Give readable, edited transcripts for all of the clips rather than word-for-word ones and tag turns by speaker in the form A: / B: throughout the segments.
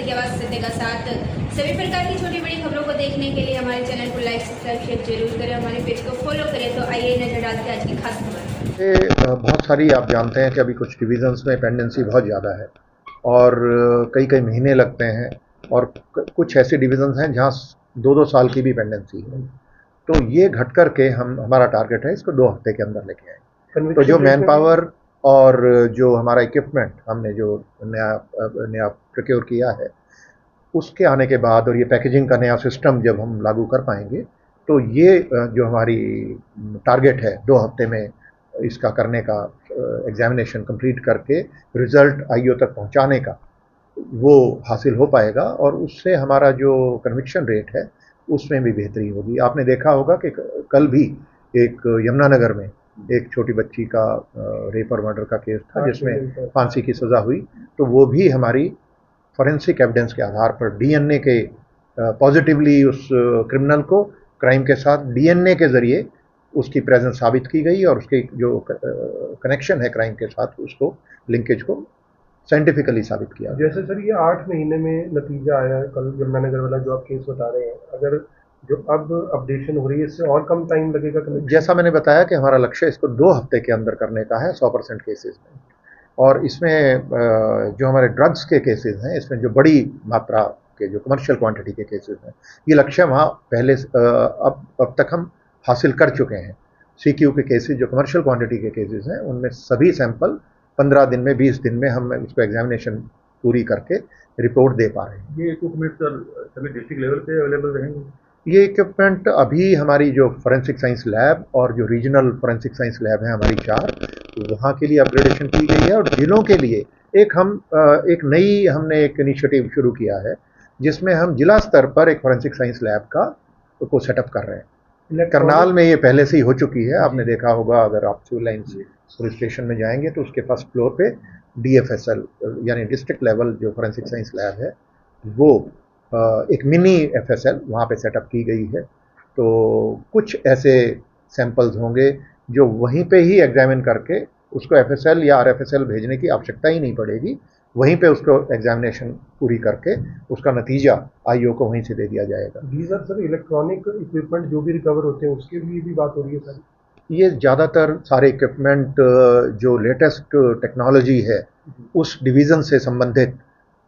A: की आवाज़ सत्य का साथ। सभी प्रकार की छोटी बड़ी खबरों को देखने के लिए हमारे चैनल को लाइक सब्सक्राइब शेयर जरूर करें, हमारे पेज को फॉलो करें। तो आइए नजर डालते हैं आज की खास खबर।
B: बहुत सारी आप जानते हैं कि अभी कुछ डिविजन्स में पेंडेंसी बहुत ज़्यादा है और कई कई महीने लगते हैं और कुछ ऐसे डिविजन्स हैं जहाँ 2-2 साल की भी पेंडेंसी है। तो ये घट कर के हमारा टारगेट है इसको 2 हफ्ते के अंदर लेके आए। तो जो मैन पावर और जो हमारा इक्विपमेंट हमने जो नया प्रोक्योर किया है उसके आने के बाद और ये पैकेजिंग का नया सिस्टम जब हम लागू कर पाएंगे तो ये जो हमारी टारगेट है 2 हफ्ते में इसका करने का, एग्जामिनेशन कंप्लीट करके रिजल्ट आईओ तक पहुंचाने का, वो हासिल हो पाएगा और उससे हमारा जो कन्विक्शन रेट है उसमें भी बेहतरी होगी। आपने देखा होगा कि कल भी एक यमुनानगर में एक छोटी बच्ची का रेप और मर्डर का केस था जिसमें फांसी की सज़ा हुई। तो वो भी हमारी फॉरेंसिक एविडेंस के आधार पर डीएनए के पॉजिटिवली उस क्रिमिनल को क्राइम के साथ डीएनए के ज़रिए उसकी प्रेजेंस साबित की गई और उसकी जो कनेक्शन है क्राइम के साथ उसको लिंकेज को साइंटिफिकली साबित किया।
C: जैसे सर ये 8 महीने में नतीजा आया है कल यमुनानगर वाला जो आप केस बता रहे हैं, अगर जो अब अपडेशन हो रही है इससे और कम टाइम लगेगा?
B: जैसा मैंने बताया कि हमारा लक्ष्य इसको 2 हफ्ते के अंदर करने का है 100% केसेस में। और इसमें जो हमारे ड्रग्स के केसेस हैं इसमें जो बड़ी मात्रा के जो कमर्शियल क्वांटिटी के केसेस हैं ये लक्ष्य वहाँ पहले अब तक हम हासिल कर चुके हैं। सीक्यू के केसेस जो कमर्शियल क्वांटिटी के केसेस हैं उनमें सभी सैंपल 15 दिन में 20 दिन में हम इसको एग्जामिनेशन पूरी करके रिपोर्ट दे पा रहे हैं।
C: ये इक्विपमेंट सर सभी डिस्ट्रिक्ट लेवल पे अवेलेबल रहेंगे?
B: ये इक्विपमेंट अभी हमारी जो फोरेंसिक साइंस लैब और जो रीजनल फोरेंसिक साइंस लैब है हमारी 4, वहाँ के लिए अपग्रेडेशन की गई है और जिलों के लिए एक नई हमने एक इनिशिएटिव शुरू किया है जिसमें हम जिला स्तर पर एक फोरेंसिक साइंस लैब को सेटअप कर रहे हैं। करनाल में ये पहले से ही हो चुकी है। आपने देखा होगा, अगर आप सिविल लाइन्स पुलिस स्टेशन में जाएंगे तो उसके फर्स्ट फ्लोर पे DFSL यानी डिस्ट्रिक्ट लेवल जो फोरेंसिक साइंस लैब है वो एक मिनी FSL वहाँ पे सेटअप की गई है। तो कुछ ऐसे सैंपल्स होंगे जो वहीं पे ही एग्जामिन करके उसको FSL या RFSL भेजने की आवश्यकता ही नहीं पड़ेगी, वहीं पे उसको एग्जामिनेशन पूरी करके उसका नतीजा आईओ को वहीं से दे दिया जाएगा।
C: गीजर सर इलेक्ट्रॉनिक इक्विपमेंट जो भी रिकवर होते हैं उसके लिए भी बात हो रही है सर?
B: ये ज़्यादातर सारे इक्विपमेंट जो लेटेस्ट टेक्नोलॉजी है उस डिवीज़न से संबंधित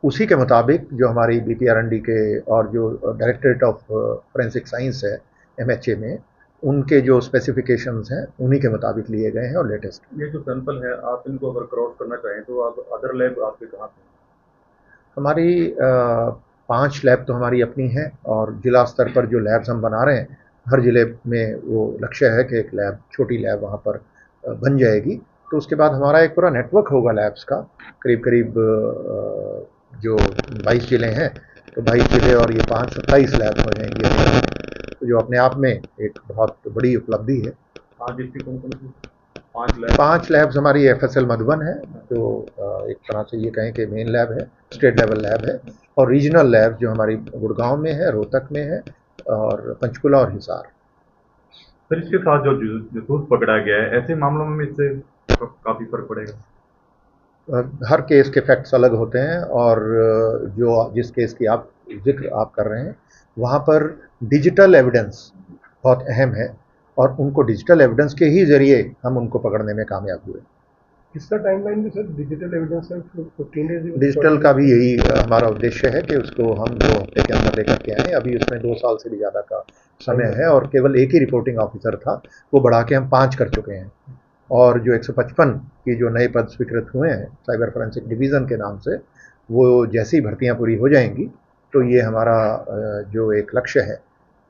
B: उसी के मुताबिक जो हमारी BPRND के और जो डायरेक्टरेट ऑफ फोरेंसिक साइंस है MHA में उनके जो स्पेसिफिकेशंस हैं उन्हीं के मुताबिक लिए गए हैं और लेटेस्ट।
C: ये जो सैंपल है आप इनको अगर क्रॉस करना चाहें तो आप अदर लैब आपके कहाँ पे?
B: हमारी 5 लैब तो हमारी अपनी हैं और जिला स्तर पर जो लैब्स हम बना रहे हैं हर ज़िले में वो लक्ष्य है कि एक लैब, छोटी लैब वहाँ पर बन जाएगी। तो उसके बाद हमारा एक पूरा नेटवर्क होगा लैब्स का, करीब जो 22 ज़िले हैं तो 22 ज़िले और ये 27 लैब हो जाएंगी, तो जो अपने आप में एक बहुत बड़ी उपलब्धि है।
C: 5 डिस्ट्रिक्ट कौन कौन सी?
B: 5 लैब्स हमारी FSL मधुबन है जो एक तरह से ये कहें कि मेन लैब है, स्टेट लेवल लैब है, और रीजनल लैब जो हमारी गुड़गांव में है, रोहतक में है और पंचकुला और हिसार।
C: फिर इसके साथ जो जासूस पकड़ा गया है, ऐसे मामलों में इससे काफ़ी फर्क पड़ेगा?
B: हर केस के फैक्ट्स अलग होते हैं और जो जिस केस की आप जिक्र आप कर रहे हैं वहाँ पर डिजिटल एविडेंस बहुत अहम है और उनको डिजिटल एविडेंस के ही ज़रिए हम उनको पकड़ने में कामयाब हुए।
C: इसका टाइमलाइन भी सर डिजिटल एविडेंस है 15 डेज?
B: डिजिटल का भी यही हमारा उद्देश्य है कि उसको हम 2 हफ्ते के अंदर लेकर के आएँ। अभी उसमें 2 साल से भी ज़्यादा का समय है और केवल एक ही रिपोर्टिंग ऑफिसर था, वो बढ़ा के हम 5 कर चुके हैं। और जो 155 की जो नए पद स्वीकृत हुए हैं साइबर फोरेंसिक डिवीज़न के नाम से, वो जैसी ही भर्तियाँ पूरी हो जाएंगी तो ये हमारा जो एक लक्ष्य है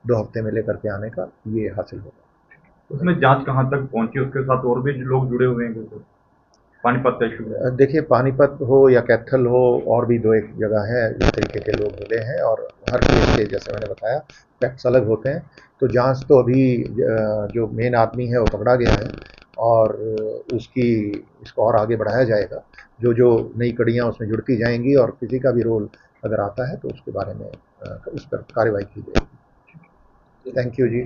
B: 2 हफ्ते में लेकर के आने का, ये हासिल होगा।
C: उसमें जांच कहाँ तक पहुंची? उसके साथ और भी लोग जुड़े हुए हैं? पानीपत का इशू?
B: देखिए, पानीपत हो या कैथल हो, और भी 2 एक जगह है इस तरीके के लोग मिले हैं और हर केस के जैसे मैंने बताया फैक्ट्स अलग होते हैं। तो जांच तो अभी जो मेन आदमी है वो पकड़ा गया है और इसको और आगे बढ़ाया जाएगा। जो नई कड़ियाँ उसमें जुड़ती जाएंगी और किसी का भी रोल अगर आता है तो उसके बारे में उस पर कार्रवाई की जाएगी। Thank you ji.